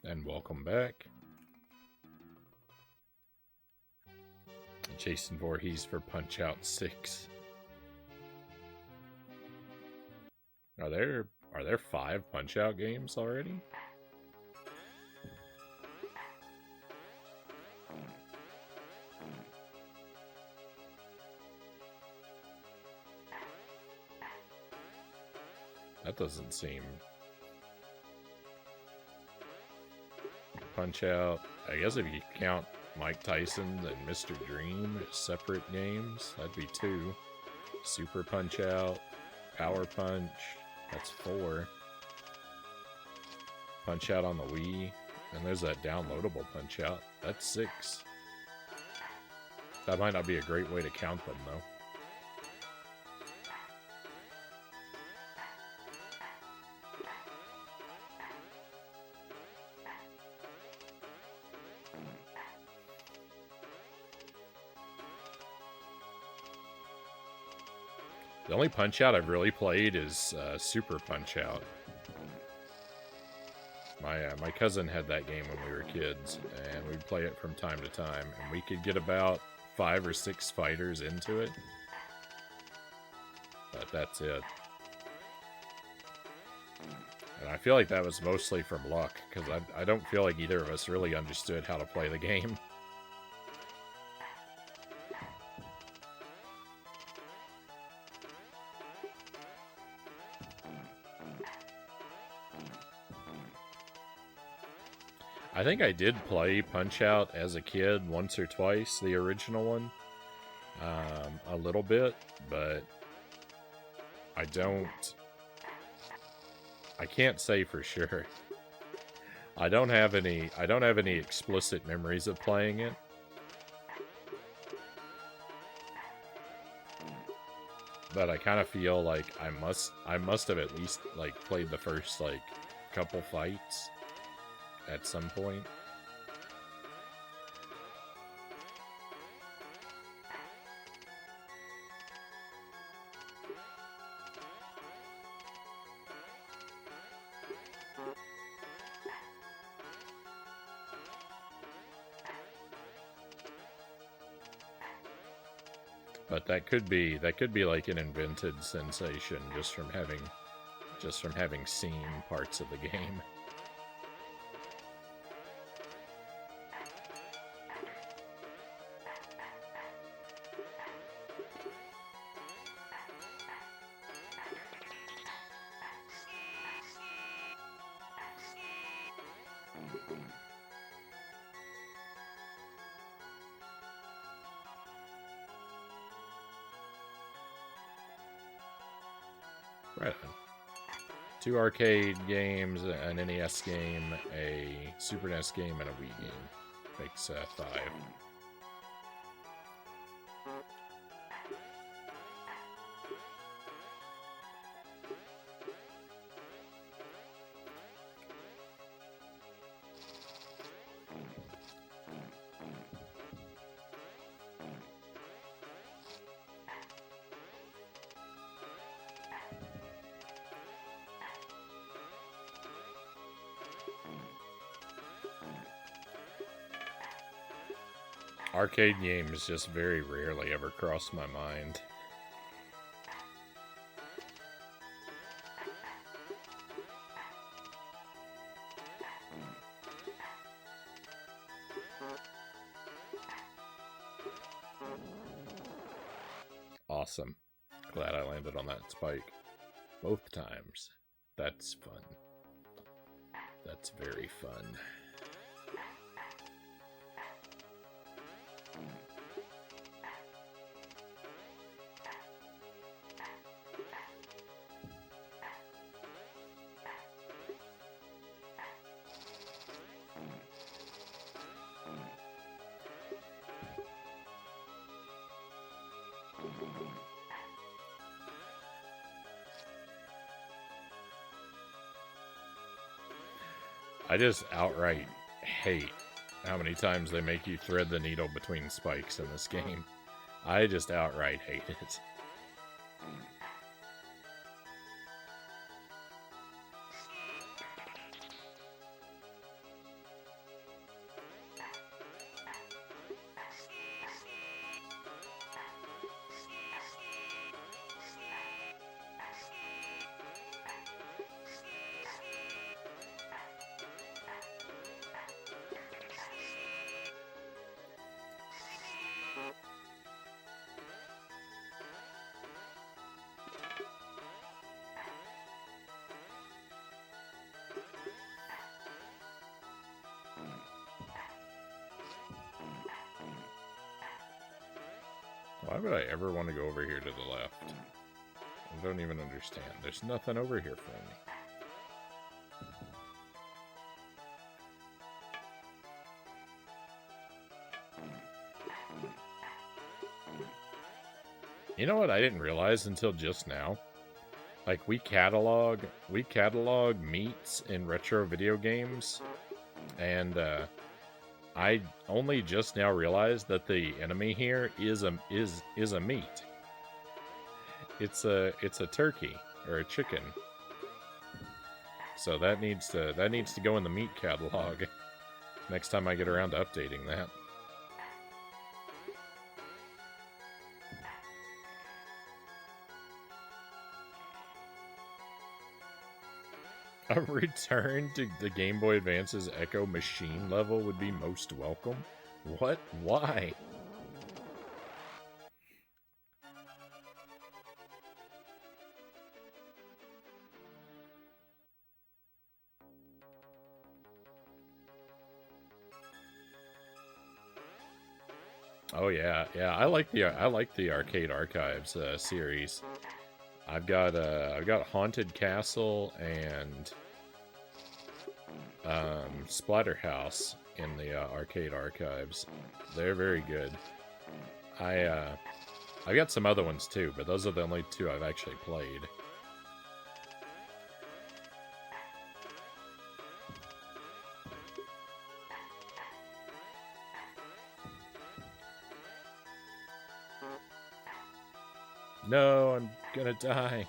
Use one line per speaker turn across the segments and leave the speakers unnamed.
And welcome back. Jason Voorhees for Punch-Out 6. Are there 5 Punch-Out games already? That doesn't seem... Punch-Out, I guess if you count Mike Tyson and Mr. Dream as separate games, that'd be 2. Super Punch-Out, Power Punch, that's 4. Punch-Out on the Wii, and there's that downloadable Punch-Out, that's 6. That might not be a great way to count them, though. The only Punch-Out I've really played is Super Punch-Out. My cousin had that game when we were kids, and we'd play it from time to time, and we could get about 5 or 6 fighters into it. But that's it. And I feel like that was mostly from luck, because I don't feel like either of us really understood how to play the game. I think I did play Punch-Out as a kid once or twice, the original one. A little bit, but I can't say for sure. I don't have any explicit memories of playing it. But I kind of feel like I must have at least like played the first like couple fights at some point. But that could be like an invented sensation just from having seen parts of the game. Right on. 2 arcade games, an NES game, a Super NES game, and a Wii game. Makes 5. Arcade games just very rarely ever cross my mind. Awesome. Glad I landed on that spike. Both times. That's fun. That's very fun. I just outright hate how many times they make you thread the needle between spikes in this game. I just outright hate it. Why would I ever want to go over here to the left? I don't even understand. There's nothing over here for me. You know what I didn't realize until just now? Like, we catalog meats in retro video games, and I only just now realized that the enemy here is a meat. It's a turkey or a chicken. So that needs to go in the meat catalog next time I get around to updating that. A return to the Game Boy Advance's Echo Machine level would be most welcome. What? Why? Oh yeah, yeah. I like the Arcade Archives series. I've got Haunted Castle and Splatterhouse in the Arcade Archives. They're very good. I've got some other ones too, but those are the only two I've actually played. No, I'm gonna die.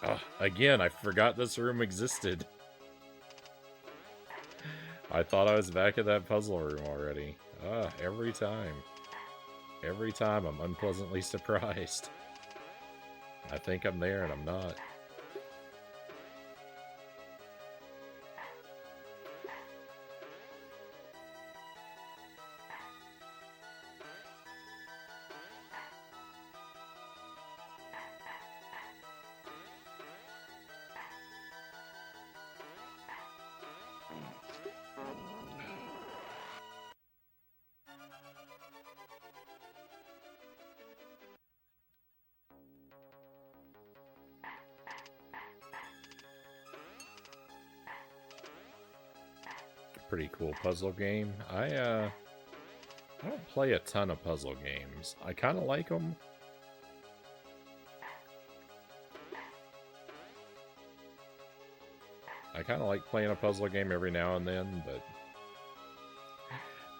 Oh, again, I forgot this room existed. I thought I was back at that puzzle room already. Every time. Every time I'm unpleasantly surprised. I think I'm there and I'm not. Pretty cool puzzle game. I don't play a ton of puzzle games. I kind of like them. I kind of like playing a puzzle game every now and then, but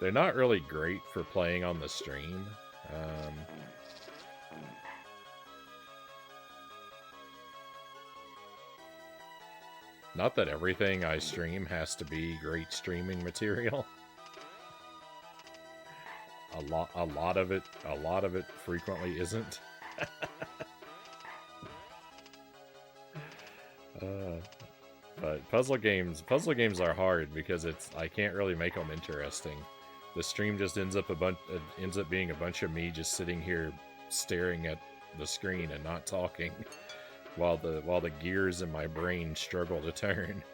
they're not really great for playing on the stream. Not that everything I stream has to be great streaming material. A lot of it frequently isn't. But puzzle games are hard because I can't really make them interesting. The stream just ends up being a bunch of me just sitting here staring at the screen and not talking. While the gears in my brain struggle to turn.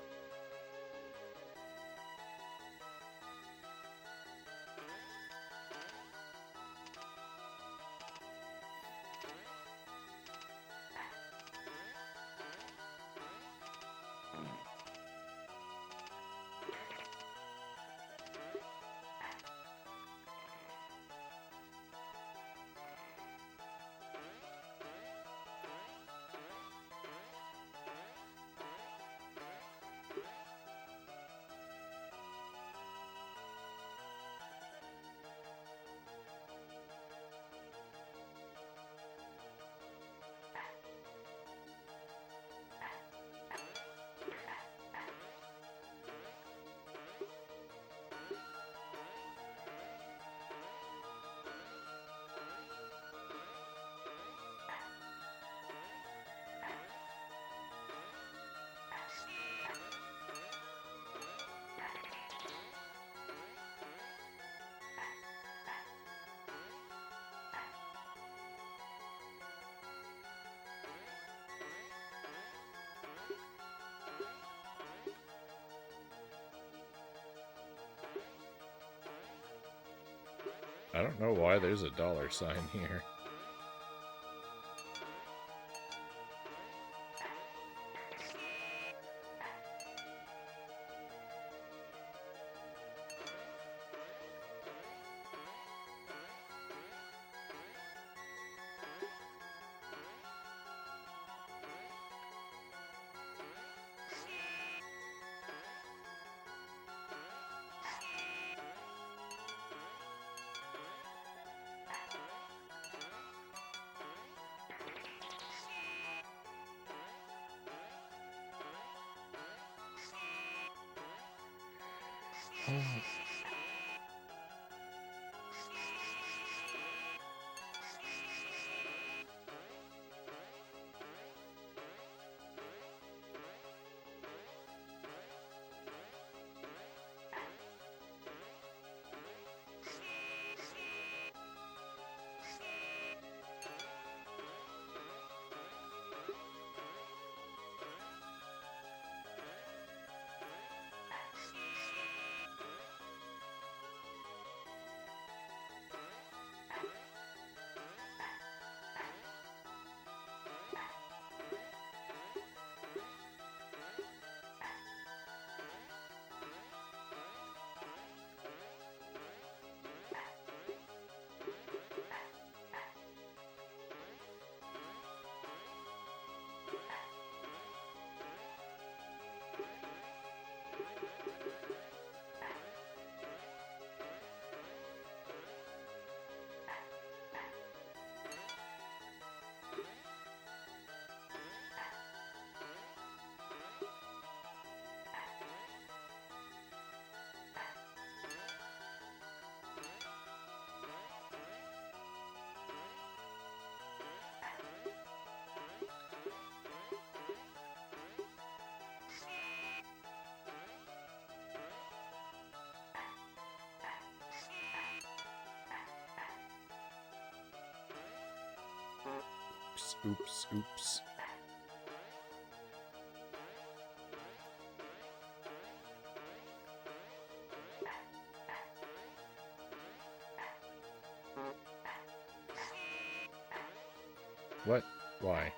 I don't know why there's a $sign here. Oops, oops. What? Why?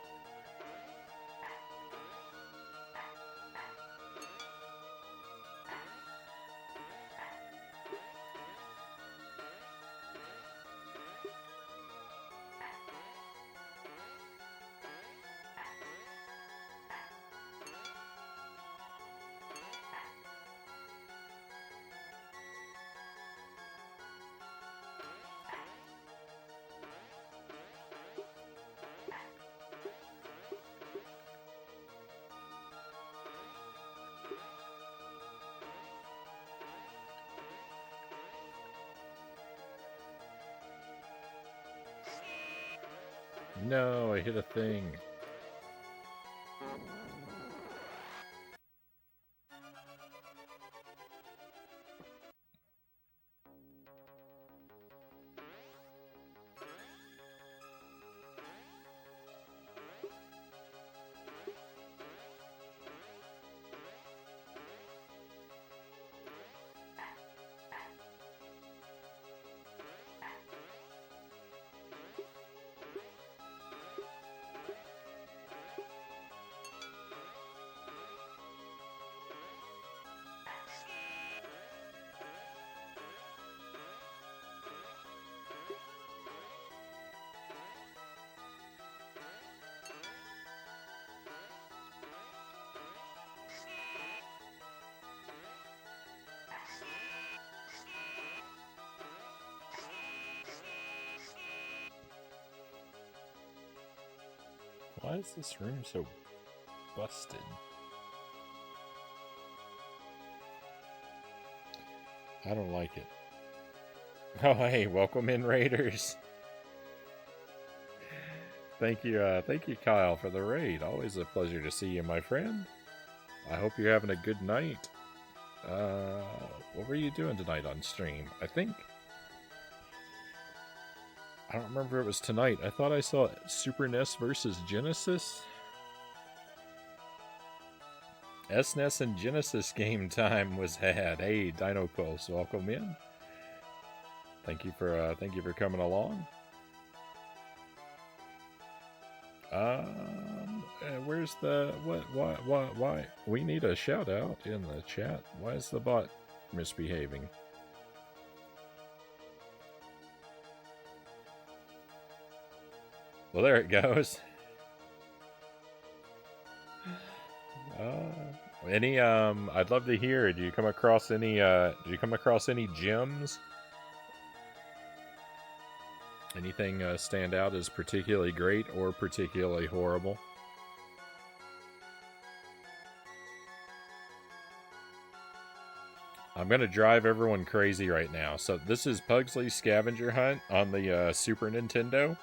No, I hit a thing. Why is this room so busted? I don't like it. Oh, hey, welcome in, Raiders. Thank you, Kyle, for the raid. Always a pleasure to see you, my friend. I hope you're having a good night. What were you doing tonight on stream? I don't remember if it was tonight. I thought I saw Super NES versus Genesis. SNES and Genesis game time was had. Hey, Dino Pulse, welcome in. Thank you for coming along. Where's the why? We need a shout out in the chat. Why is the bot misbehaving? Well, there it goes. I'd love to hear. Do you come across any gems? Anything stand out as particularly great or particularly horrible? I'm gonna drive everyone crazy right now. So this is Pugsley's Scavenger Hunt on the Super Nintendo.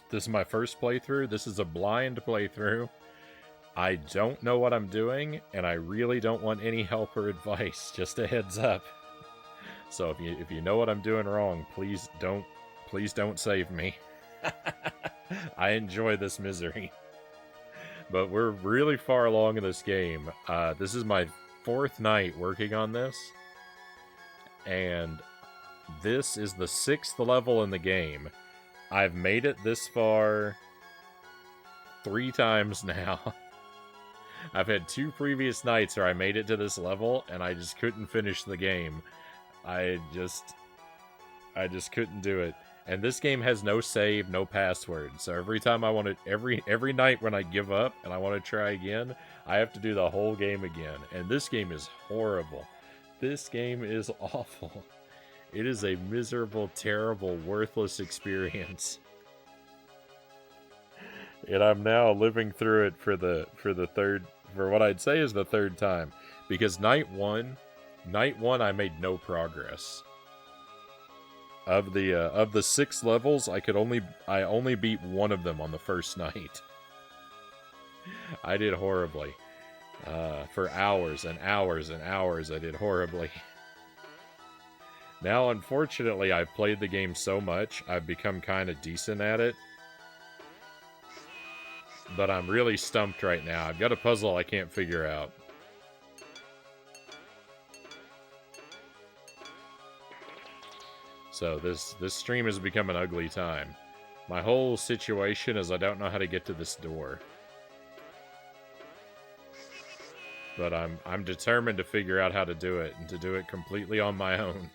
This is my first playthrough. This is a blind playthrough. I don't know what I'm doing, and I really don't want any help or advice. Just a heads up. So if you know what I'm doing wrong, please don't save me. I enjoy this misery. But we're really far along in this game. This is my 4th night working on this, and this is the 6th level in the game. I've made it this far 3 times now. I've had 2 previous nights where I made it to this level, and I just couldn't finish the game. I just couldn't do it. And this game has no save, no password. So every time I want to, every night when I give up and I want to try again, I have to do the whole game again. And this game is horrible. This game is awful. It is a miserable, terrible, worthless experience. And I'm now living through it for what I'd say is the 3rd time. Because night one I made no progress. Of the 6 levels, I only beat 1 of them on the first night. I did horribly. For hours and hours and hours, I did horribly. Now, unfortunately, I've played the game so much, I've become kind of decent at it. But I'm really stumped right now. I've got a puzzle I can't figure out. So this stream has become an ugly time. My whole situation is I don't know how to get to this door. But I'm determined to figure out how to do it, and to do it completely on my own.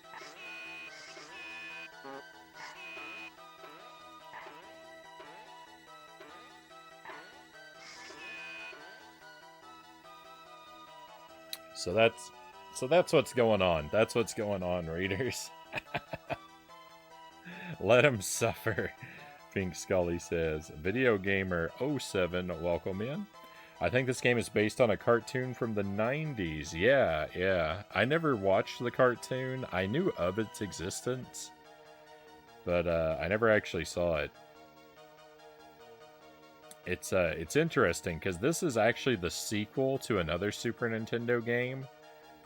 So that's what's going on. That's what's going on, readers. Let him suffer, Pink Scully says. Video Gamer 07, welcome in. I think this game is based on a cartoon from the 90s. Yeah. I never watched the cartoon. I knew of its existence, but I never actually saw it. It's interesting, because this is actually the sequel to another Super Nintendo game,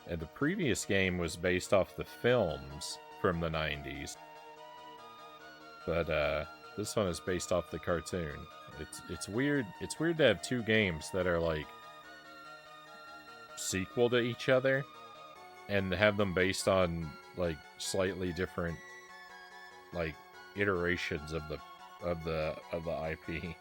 and the previous game was based off the films from the 90s. But this one is based off the cartoon. It's weird. It's weird to have 2 games that are like sequel to each other, and have them based on like slightly different like iterations of the IP.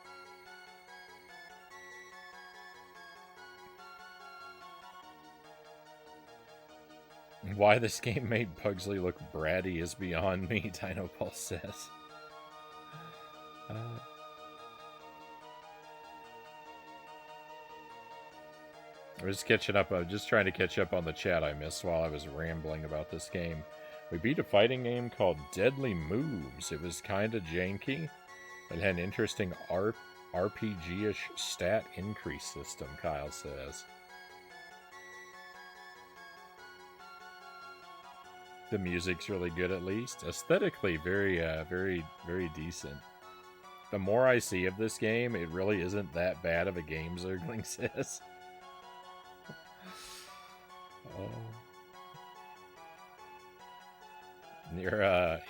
Why this game made Pugsley look bratty is beyond me, Dino Pulse says. I was catching up. I was just trying to catch up on the chat I missed while I was rambling about this game. We beat a fighting game called Deadly Moves. It was kind of janky. It had an interesting RPG-ish stat increase system, Kyle says. The music's really good, at least. Aesthetically, very decent. The more I see of this game, it really isn't that bad of a game, Zergling says. Oh.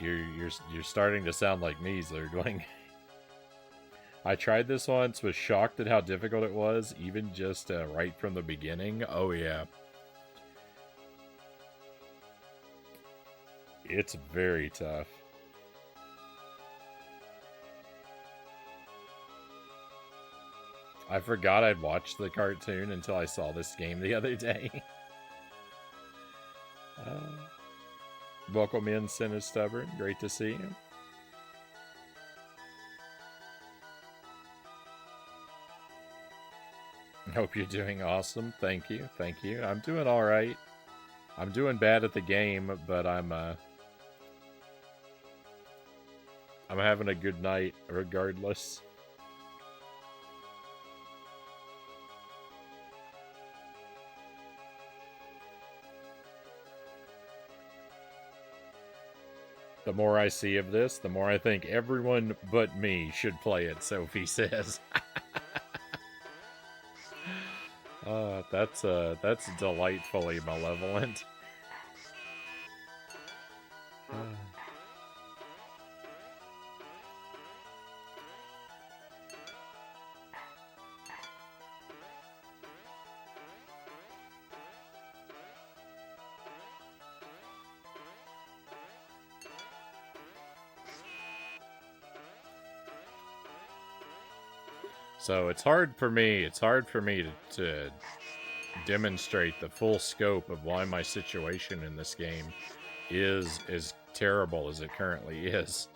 You're starting to sound like me, Zergling. I tried this once, was shocked at how difficult it was, even just right from the beginning. Oh yeah. It's very tough. I forgot I'd watched the cartoon until I saw this game the other day. Welcome in, Sin is Stubborn. Great to see you. Hope you're doing awesome. Thank you. Thank you. I'm doing alright. I'm doing bad at the game, but I'm having a good night regardless. The more I see of this, the more I think everyone but me should play it, Sophie says. That's delightfully malevolent. So it's hard for me to demonstrate the full scope of why my situation in this game is as terrible as it currently is.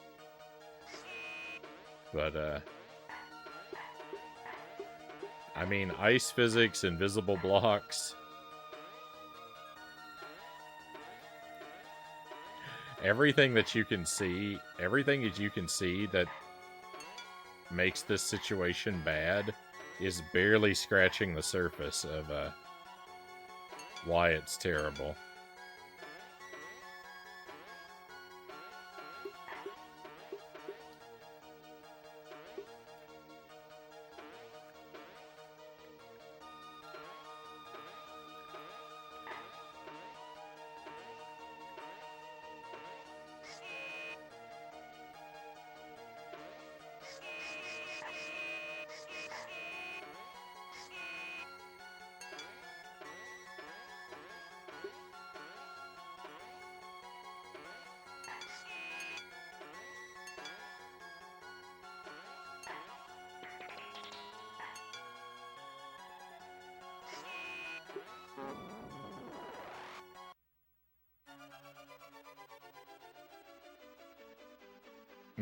But, I mean, ice physics, invisible blocks. Everything that you can see that makes this situation bad is barely scratching the surface of why it's terrible.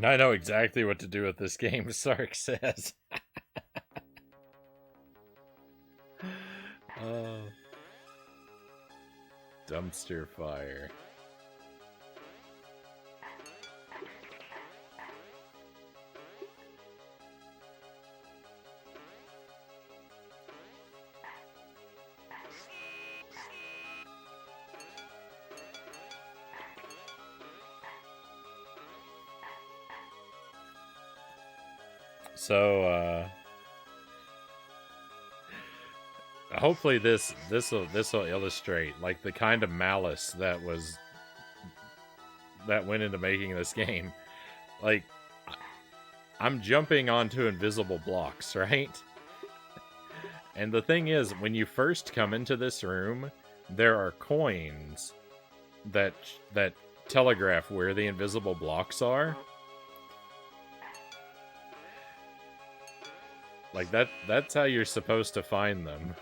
I know exactly what to do with this game, Sark says. Oh. Dumpster fire. So, hopefully this'll illustrate like the kind of malice that went into making this game. Like, I'm jumping onto invisible blocks, right? And the thing is, when you first come into this room, there are coins that telegraph where the invisible blocks are. Like, that's how you're supposed to find them.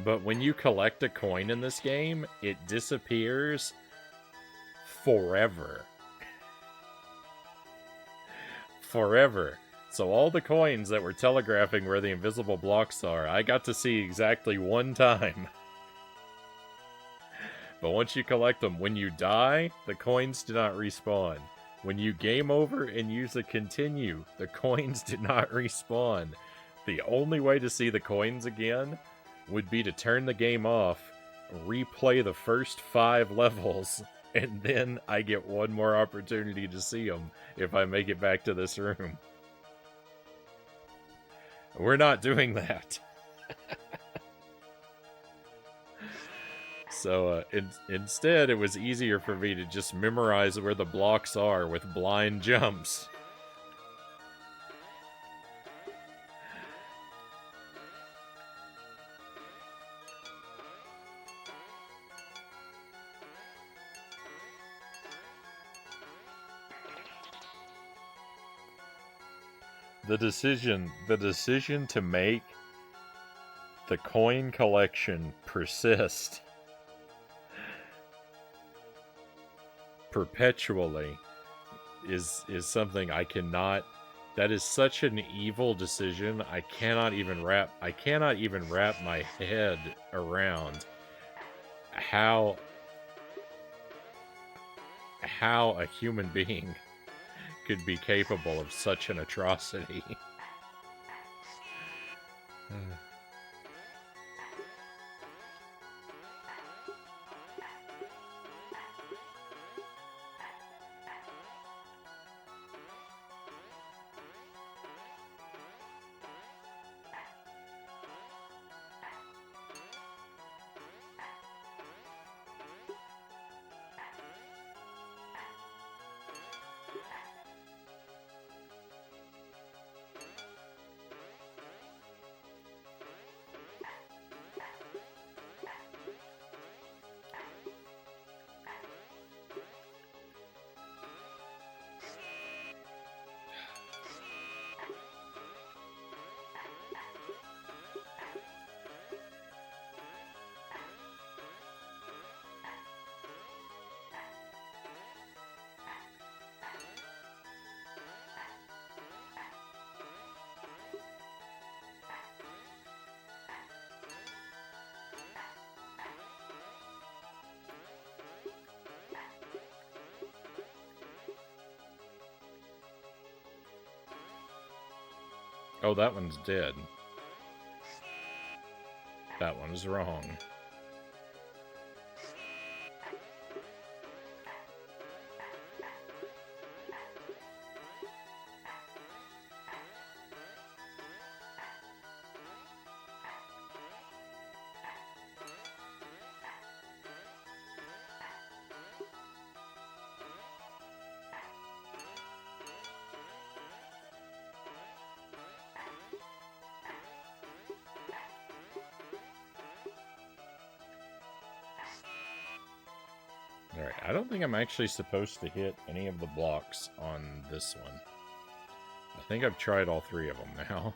But when you collect a coin in this game, it disappears forever. Forever. So all the coins that were telegraphing where the invisible blocks are, I got to see exactly one time. But once you collect them, when you die, the coins do not respawn. When you game over and use a continue, the coins do not respawn. The only way to see the coins again would be to turn the game off, replay the first 5 levels, and then I get one more opportunity to see them if I make it back to this room. We're not doing that. So instead, it was easier for me to just memorize where the blocks are with blind jumps. the decision to make the coin collection persist perpetually is something I cannot. That is such an evil decision. I cannot even wrap my head around how a human being could be capable of such an atrocity. Oh, that one's dead. That one's wrong. Alright, I don't think I'm actually supposed to hit any of the blocks on this one. I think I've tried all three of them now.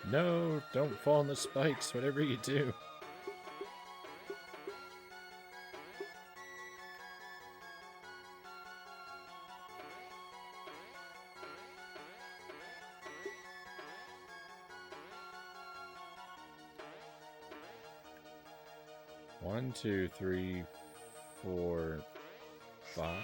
No, don't fall on the spikes, whatever you do. One, two, three, 4, 5.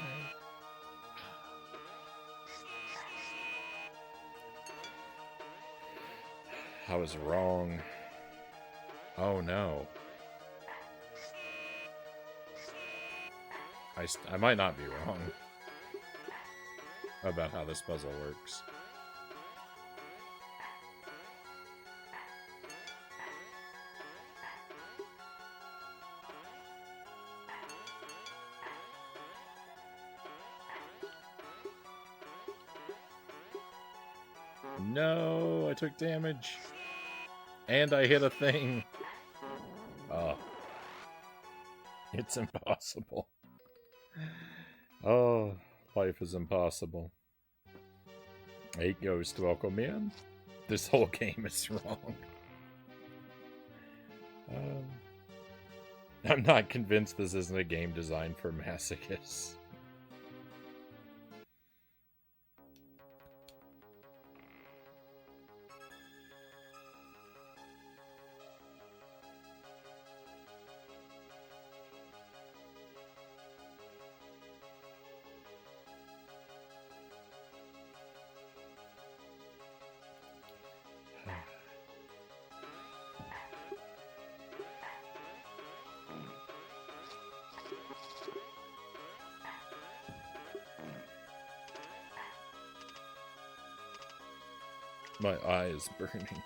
I was wrong. Oh no. I might not be wrong about how this puzzle works. No, I took damage. And I hit a thing. Oh. It's impossible. Oh, life is impossible. 8 Ghost, welcome in. This whole game is wrong. I'm not convinced this isn't a game designed for masochists. My eye is burning.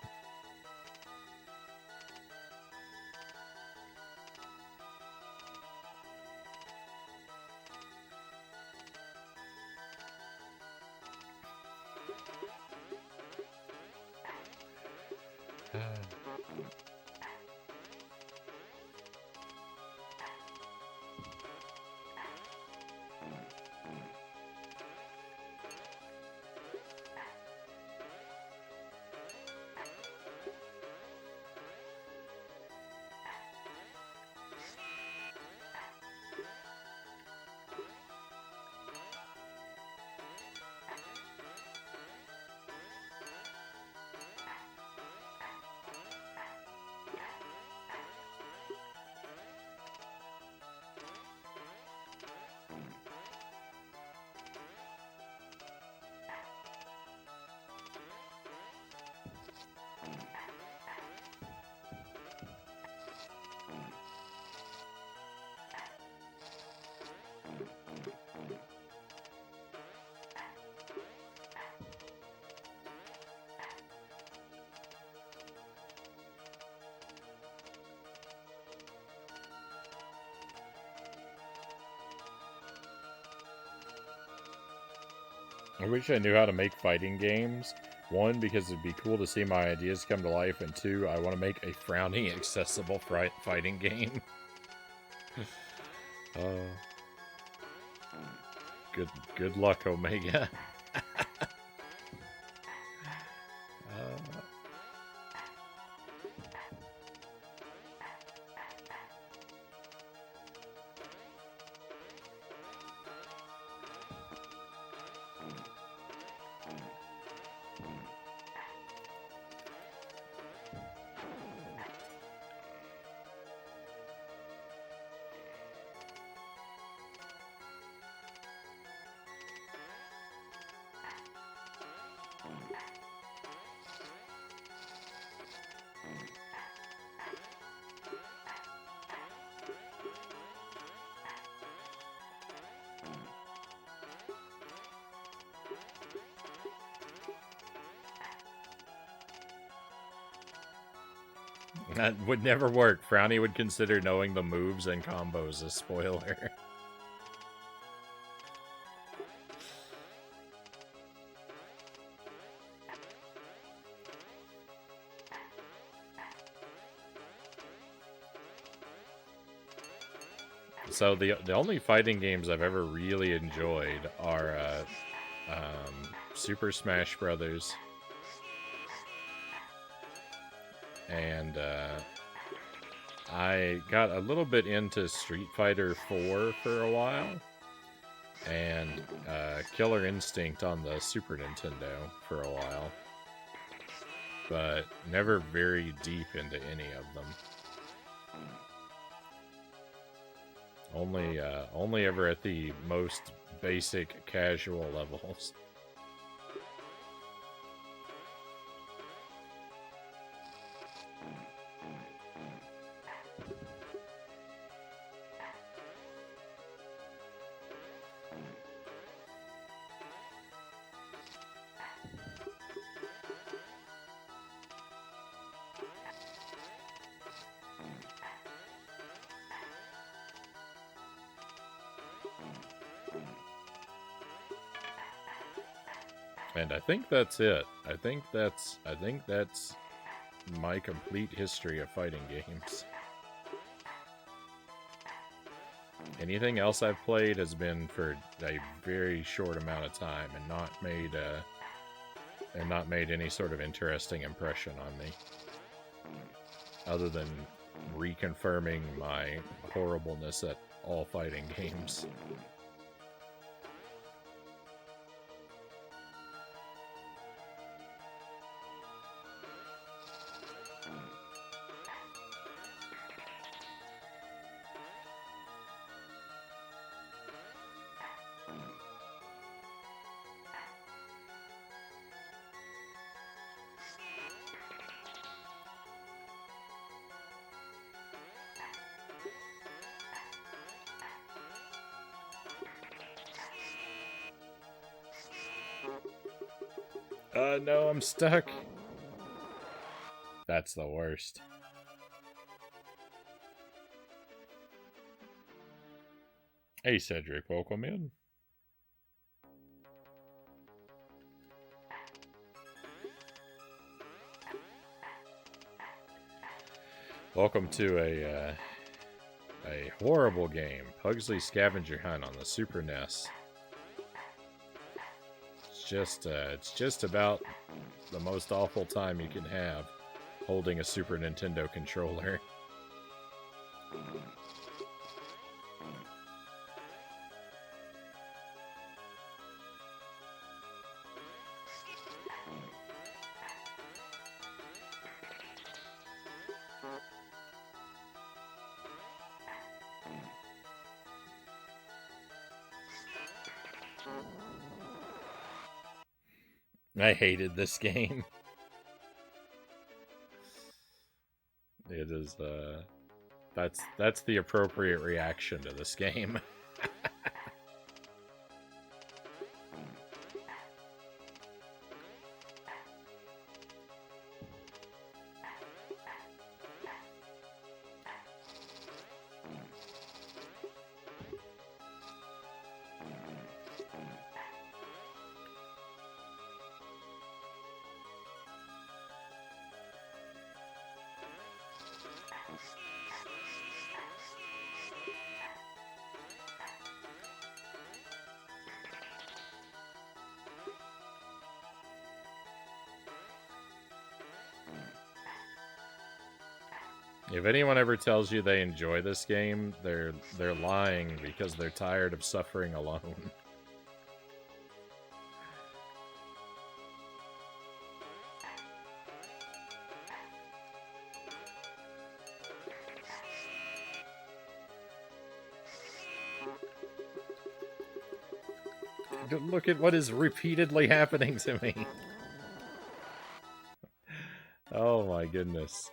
I wish I knew how to make fighting games. One, because it'd be cool to see my ideas come to life, and two, I want to make a Frownie accessible fighting game. Good luck, Omega. That would never work. Frownie would consider knowing the moves and combos a spoiler. So the only fighting games I've ever really enjoyed are Super Smash Brothers and I got a little bit into Street Fighter 4 for a while, and Killer Instinct on the Super Nintendo for a while, but never very deep into any of them. Only ever at the most basic casual levels. And I think that's it. I think that's my complete history of fighting games. Anything else I've played has been for a very short amount of time and not made any sort of interesting impression on me. Other than reconfirming my horribleness at all fighting games. No, I'm stuck. That's the worst. Hey, Cedric, welcome in. Welcome to a horrible game, Pugsley Scavenger Hunt on the Super NES. It's just about the most awful time you can have holding a Super Nintendo controller. I hated this game. It is, that's the appropriate reaction to this game. If anyone ever tells you they enjoy this game, they're lying because they're tired of suffering alone. Look at what is repeatedly happening to me. Oh my goodness.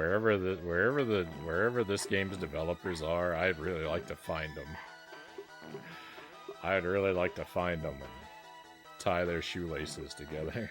Wherever this game's developers are, I'd really like to find them. I'd really like to find them and tie their shoelaces together.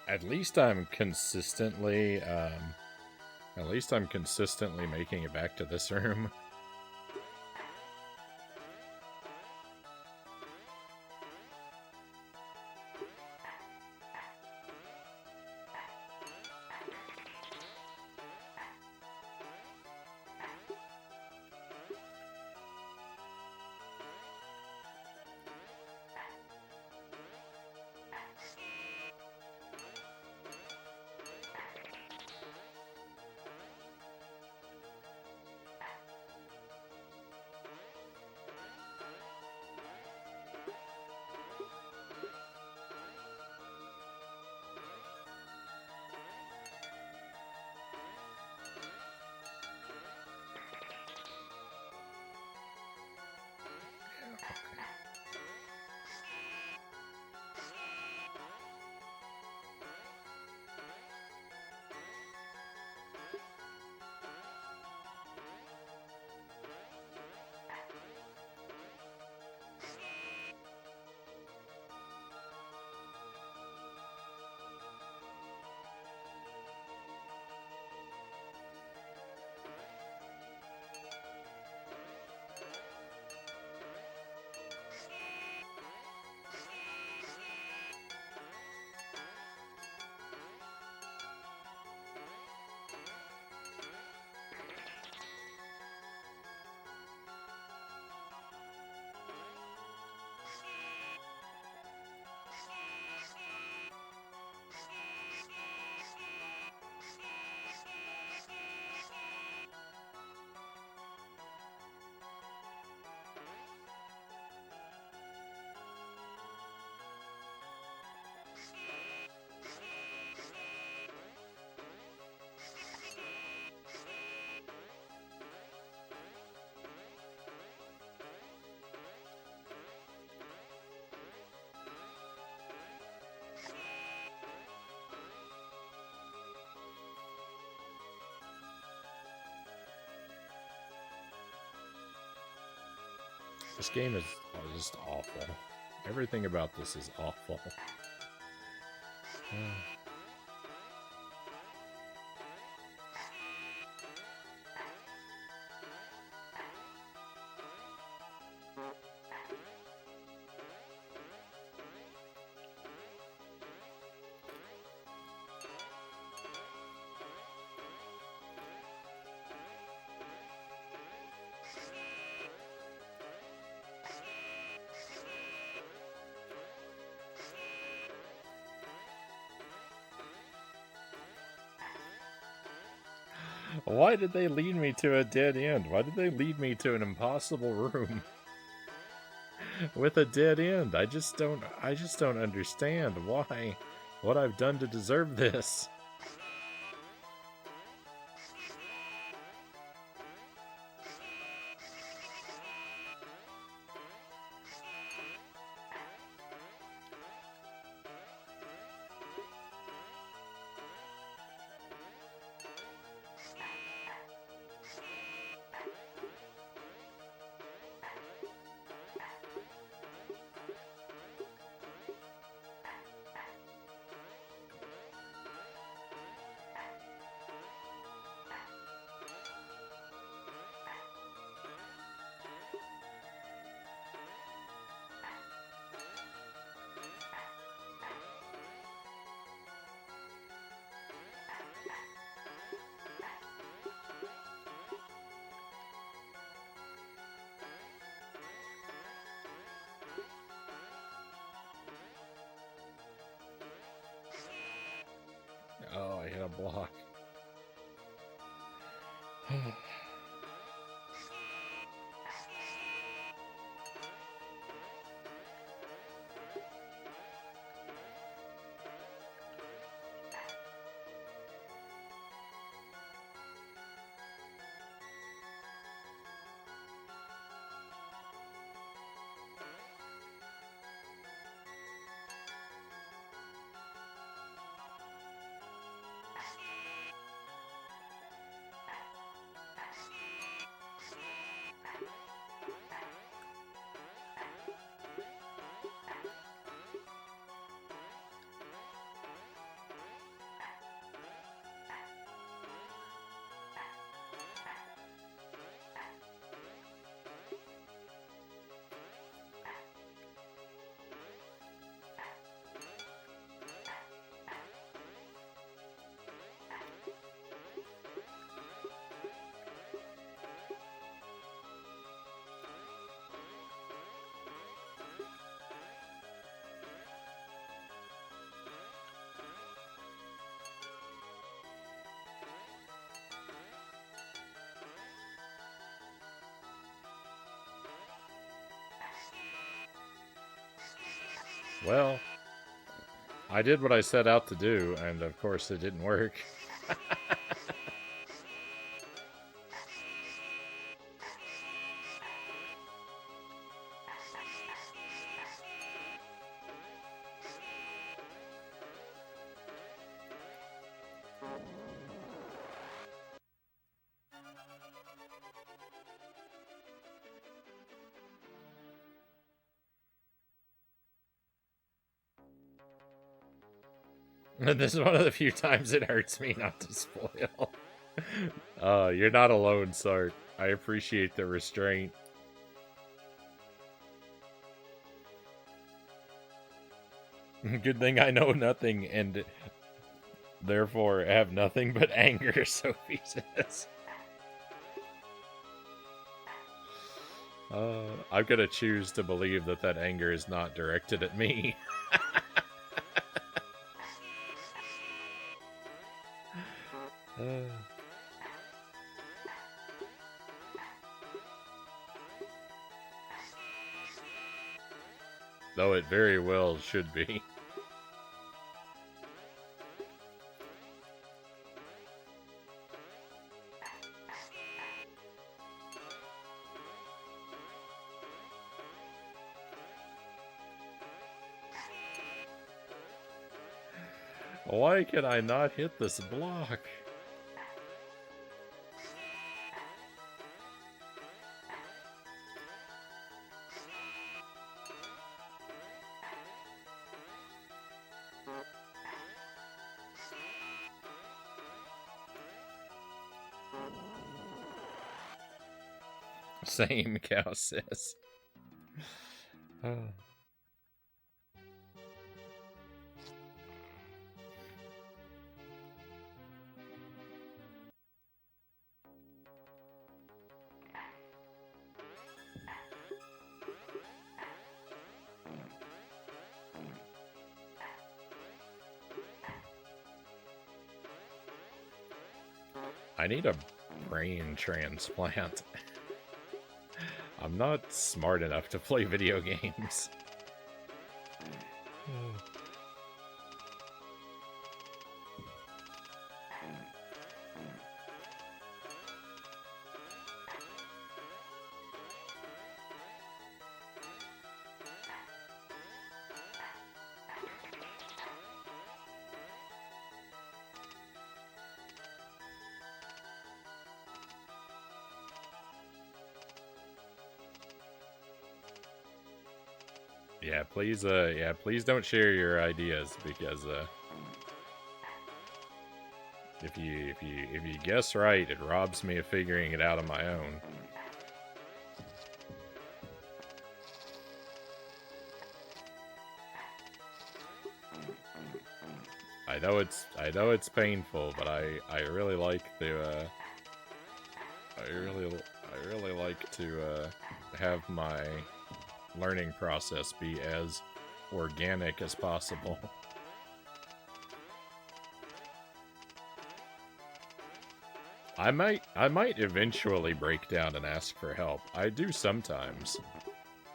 At least I'm consistently making it back to this room. This game is just awful. Everything about this is awful. Why did they lead me to a dead end? Why did they lead me to an impossible room with a dead end? I just don't understand why. What I've done to deserve this. Oh, I hit a block. Well, I did what I set out to do, and of course it didn't work. This is one of the few times it hurts me not to spoil. You're not alone, Sark. I appreciate the restraint. Good thing I know nothing and therefore have nothing but anger, Sophie says. I'm gonna choose to believe that that anger is not directed at me. Though it very well should be. Why can I not hit this block? Same, Cow says. Oh. I need a brain transplant. I'm not smart enough to play video games. Yeah, please don't share your ideas, because if you guess right, it robs me of figuring it out on my own. I know it's painful, but I really like to I really like to have my learning process be as organic as possible. I might eventually break down and ask for help. I do sometimes.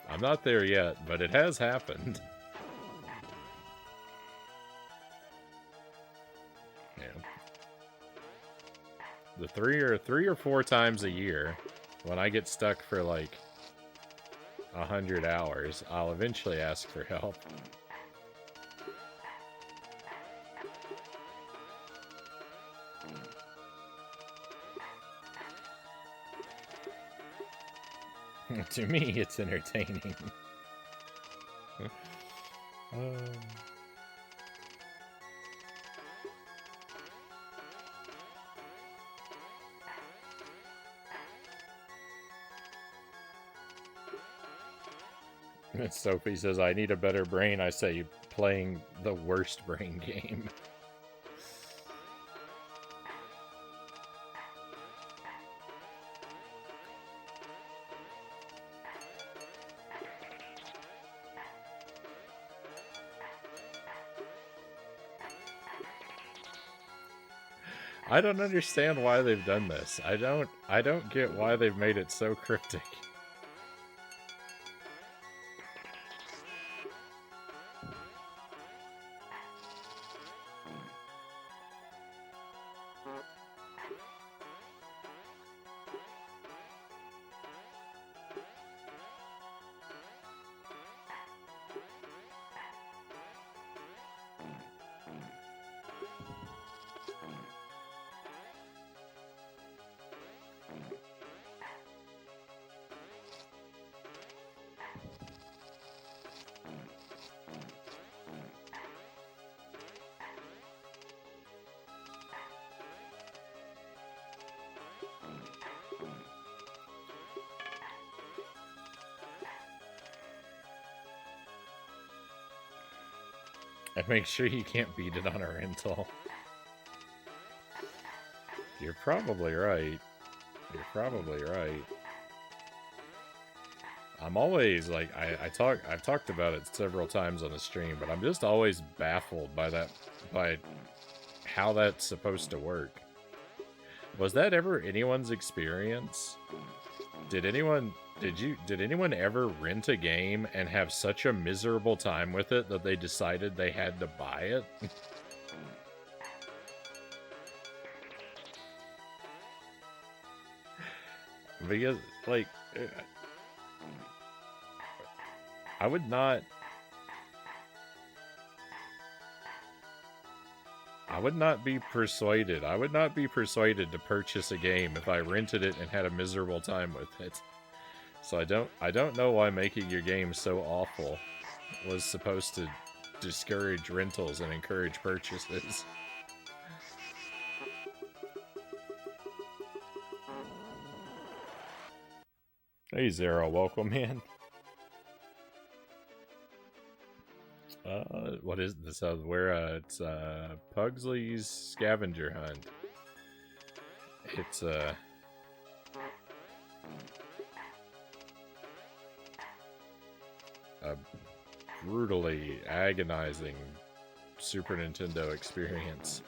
I'm not there yet, but it has happened. Yeah. The three or four times a year, when I get stuck for like 100 hours, I'll eventually ask for help. To me, it's entertaining. Sophie says, I need a better brain. I say, playing the worst brain game. I don't understand why they've done this. I don't get why they've made it so cryptic. And make sure you can't beat it on a rental. You're probably right. You're probably right. I'm always like, I've talked about it several times on the stream, but I'm just always baffled by how that's supposed to work. Was that ever anyone's experience? Did anyone ever rent a game and have such a miserable time with it that they decided they had to buy it? Because, like, I would not be persuaded. I would not be persuaded to purchase a game if I rented it and had a miserable time with it. So I don't know why making your game so awful was supposed to discourage rentals and encourage purchases. Hey Zero, welcome in. What is this? It's Pugsley's Scavenger Hunt. It's a brutally agonizing Super Nintendo experience.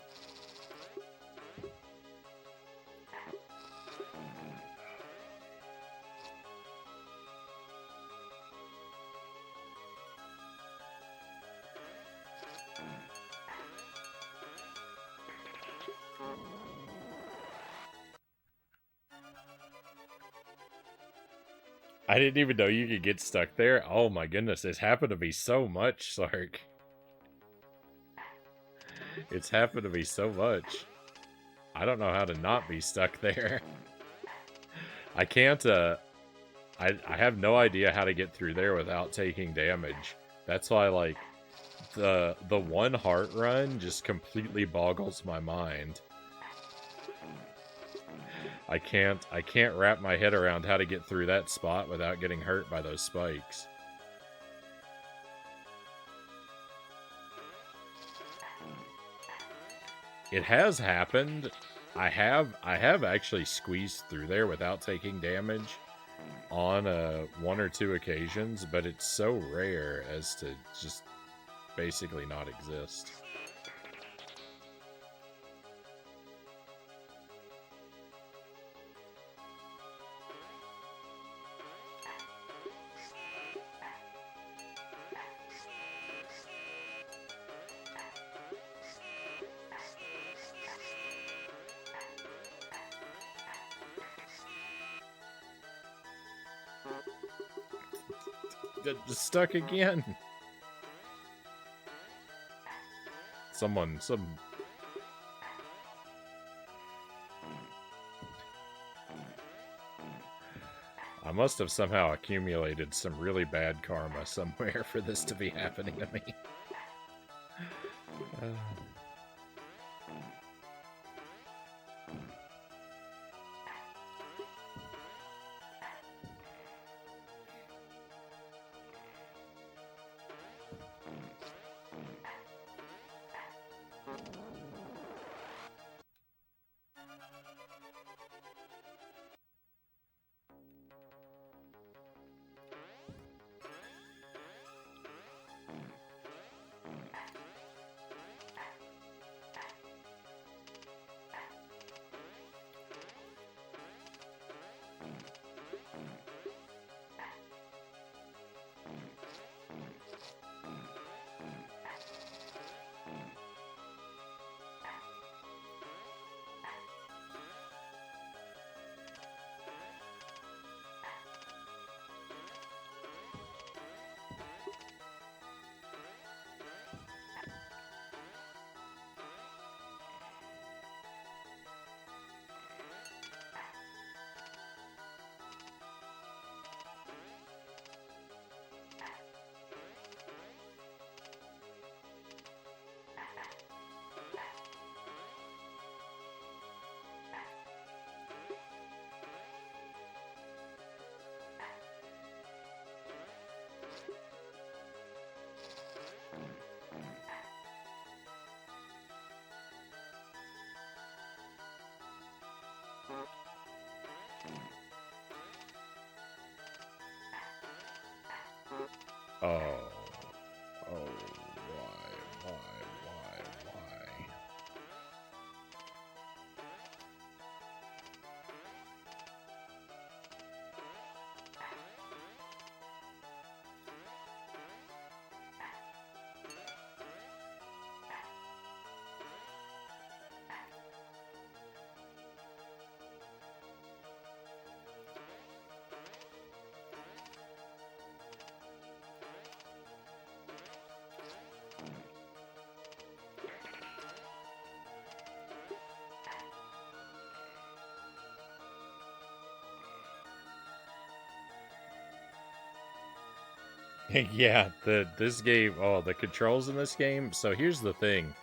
I didn't even know you could get stuck there. Oh my goodness, it's happened to me so much, Sark. It's happened to me so much. I don't know how to not be stuck there. I can't, I have no idea how to get through there without taking damage. That's why, like, the one heart run just completely boggles my mind. I can't wrap my head around how to get through that spot without getting hurt by those spikes. It has happened. I have actually squeezed through there without taking damage on one or two occasions, but it's so rare as to just basically not exist. Stuck again. I must have somehow accumulated some really bad karma somewhere for this to be happening to me. Oh. Oh, why? Yeah, this game, the controls in this game. So here's the thing.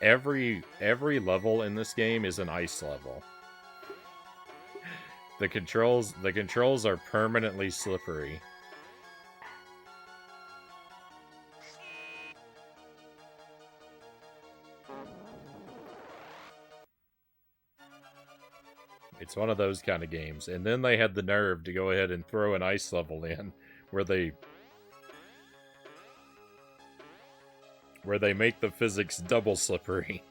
Every level in this game is an ice level. The controls are permanently slippery. It's one of those kind of games. And then they had the nerve to go ahead and throw an ice level in where they make the physics double slippery.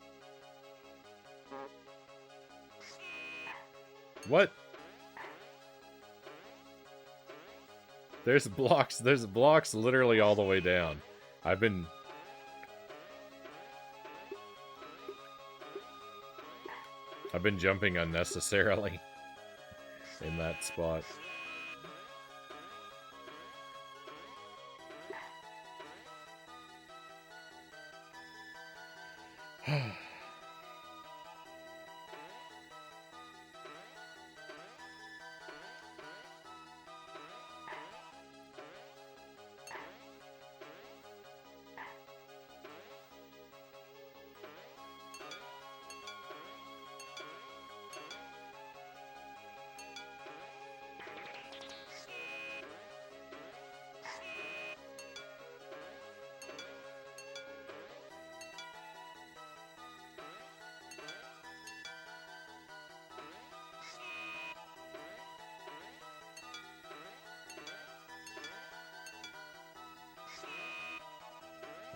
What? There's blocks literally all the way down. I've been jumping unnecessarily in that spot.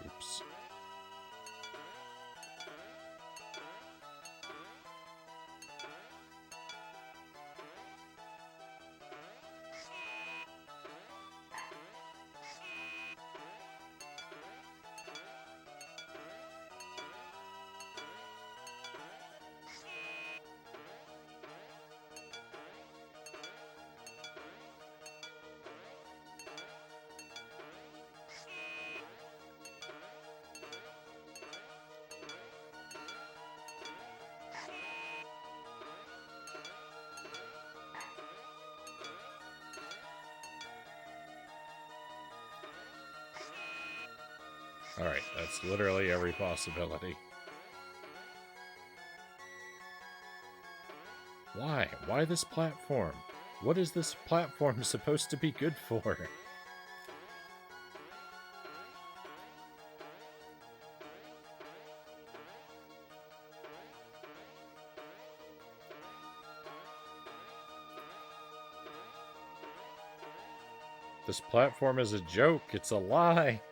Oops. Alright, that's literally every possibility. Why? Why this platform? What is this platform supposed to be good for? This platform is a joke. It's a lie.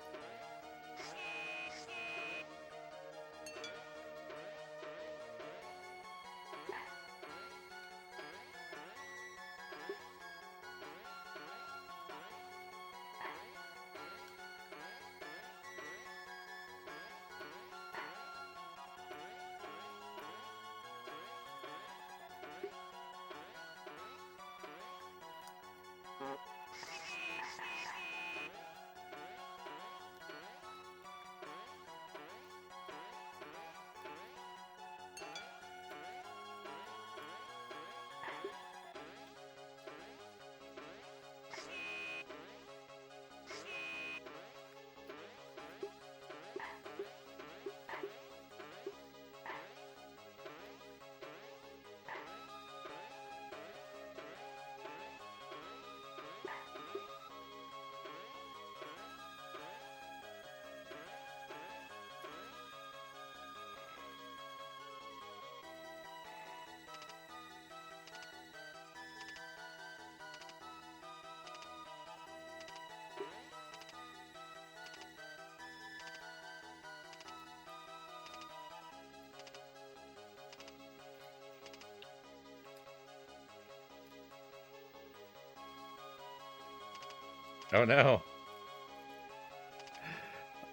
Oh no.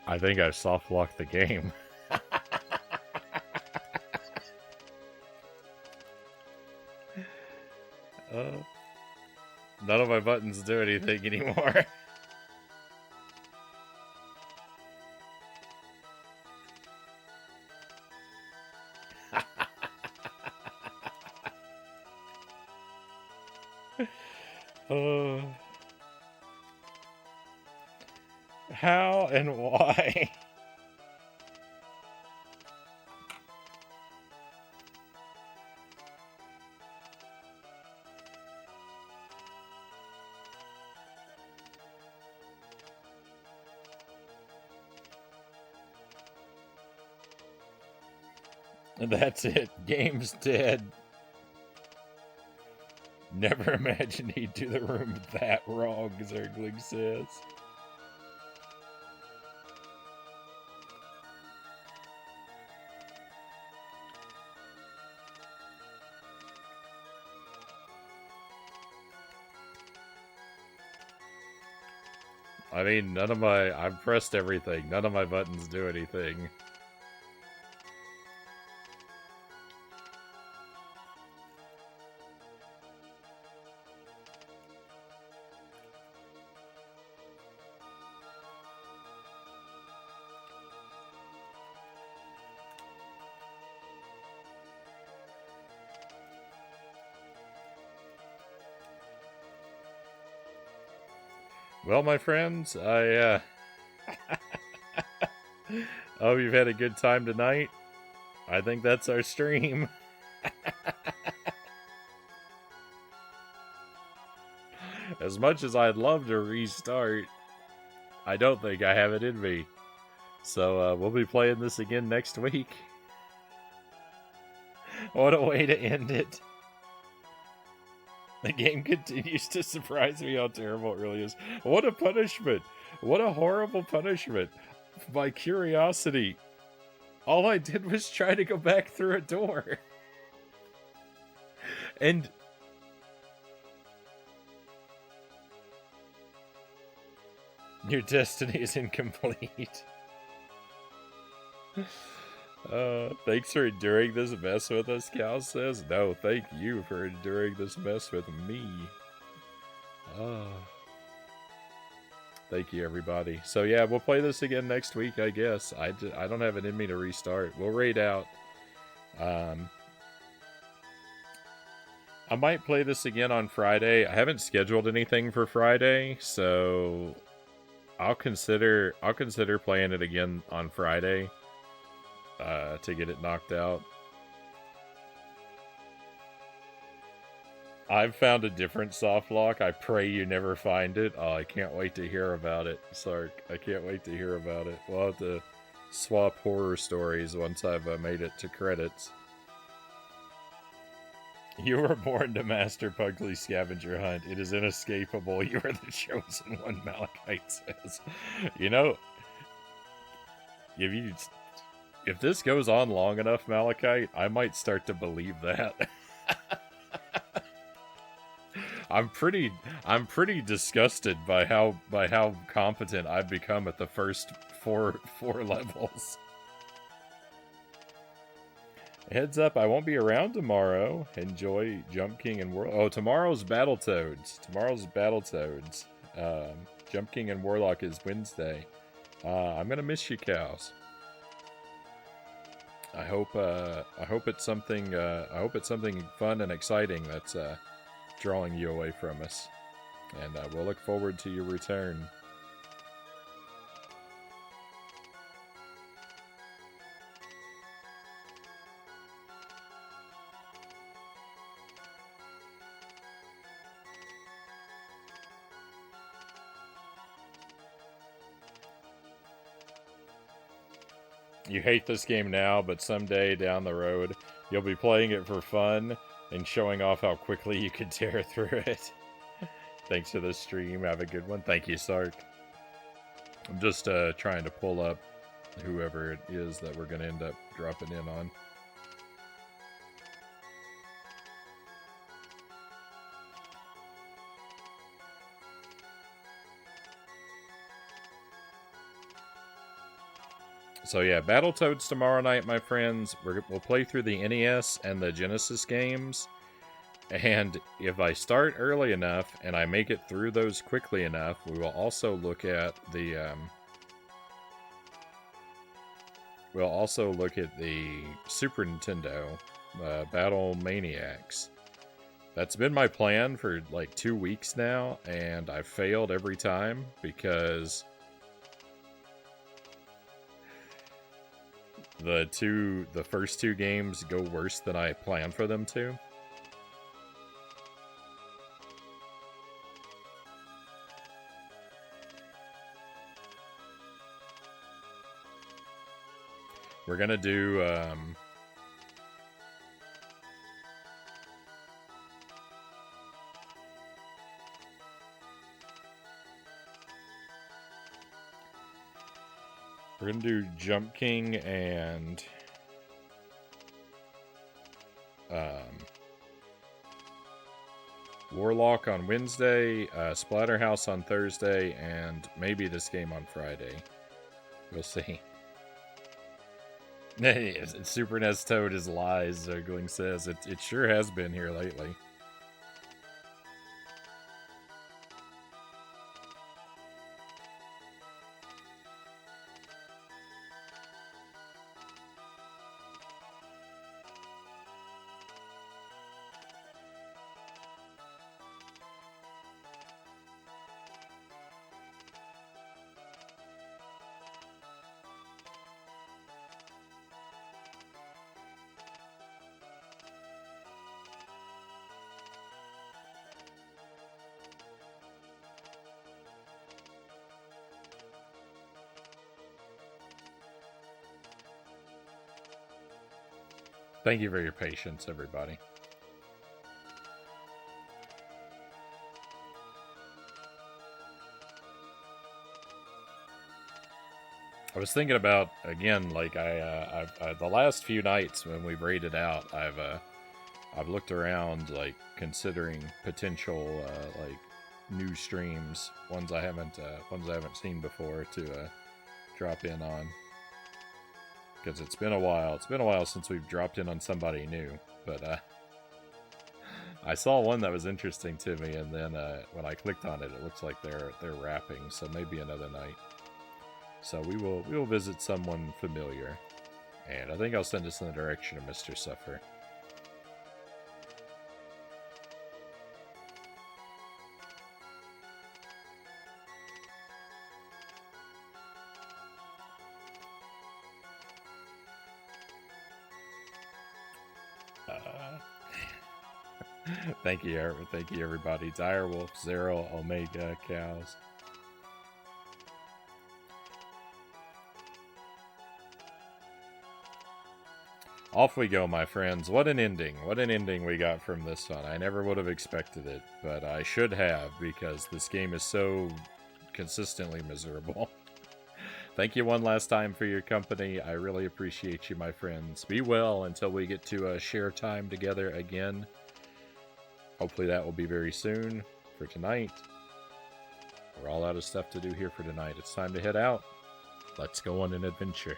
I think I've soft locked the game. None of my buttons do anything anymore. How and why? And that's it. Game's dead. Never imagined he'd do the room that wrong, Zergling says. I mean, I've pressed everything. None of my buttons do anything. Well, my friends, I hope you've had a good time tonight. I think that's our stream. As much as I'd love to restart, I don't think I have it in me. So we'll be playing this again next week. What a way to end it. The game continues to surprise me how terrible it really is. What a punishment. What a horrible punishment. My curiosity. All I did was try to go back through a door. And your destiny is incomplete. Thanks for enduring this mess with us, Cal says. No, thank you for enduring this mess with me. Thank you, everybody. So yeah, we'll play this again next week, I guess. I don't have it in me to restart. We'll raid out. I might play this again on Friday. I haven't scheduled anything for Friday, so I'll consider playing it again on Friday. To get it knocked out. I've found a different soft lock. I pray you never find it. Oh, I can't wait to hear about it, Sark. I can't wait to hear about it. We'll have to swap horror stories once I've made it to credits. You were born to master Pugsley's scavenger hunt. It is inescapable. You are the chosen one, Malachite says. You know, if this goes on long enough, Malachite, I might start to believe that. I'm pretty disgusted by how competent I've become at the first four levels. Heads up, I won't be around tomorrow. Enjoy Jump King and Warlock. Oh, tomorrow's Battletoads. Jump King and Warlock is Wednesday. I'm gonna miss you, cows. I hope it's something fun and exciting that's drawing you away from us, and we'll look forward to your return. You hate this game now, but someday down the road, you'll be playing it for fun and showing off how quickly you can tear through it. Thanks for the stream. Have a good one. Thank you, Sark. I'm just trying to pull up whoever it is that we're going to end up dropping in on. So yeah, Battletoads tomorrow night, my friends. We'll play through the NES and the Genesis games. And if I start early enough and I make it through those quickly enough, we will also look at the Super Nintendo Battle Maniacs. That's been my plan for like 2 weeks now, and I've failed every time because the first two games go worse than I planned for them to. We're gonna do We're gonna do Jump King and Warlock on Wednesday, Splatterhouse on Thursday, and maybe this game on Friday. We'll see. Super NES Toad is lies, Gling says. It sure has been here lately. Thank you for your patience, everybody. I was thinking about, again, like I've the last few nights when we've raided out, I've looked around, like considering potential like new streams, ones I haven't seen before to drop in on. Because it's been a while. It's been a while since we've dropped in on somebody new. But I saw one that was interesting to me, and then when I clicked on it, it looks like they're wrapping. So maybe another night. So we will visit someone familiar, and I think I'll send us in the direction of Mr. Suffer. Thank you, everybody. Direwolf, Zero, Omega, Cows. Off we go, my friends. What an ending. What an ending we got from this one. I never would have expected it, but I should have, because this game is so consistently miserable. Thank you one last time for your company. I really appreciate you, my friends. Be well until we get to share time together again. Hopefully that will be very soon. For tonight, we're all out of stuff to do here for tonight. It's time to head out. Let's go on an adventure.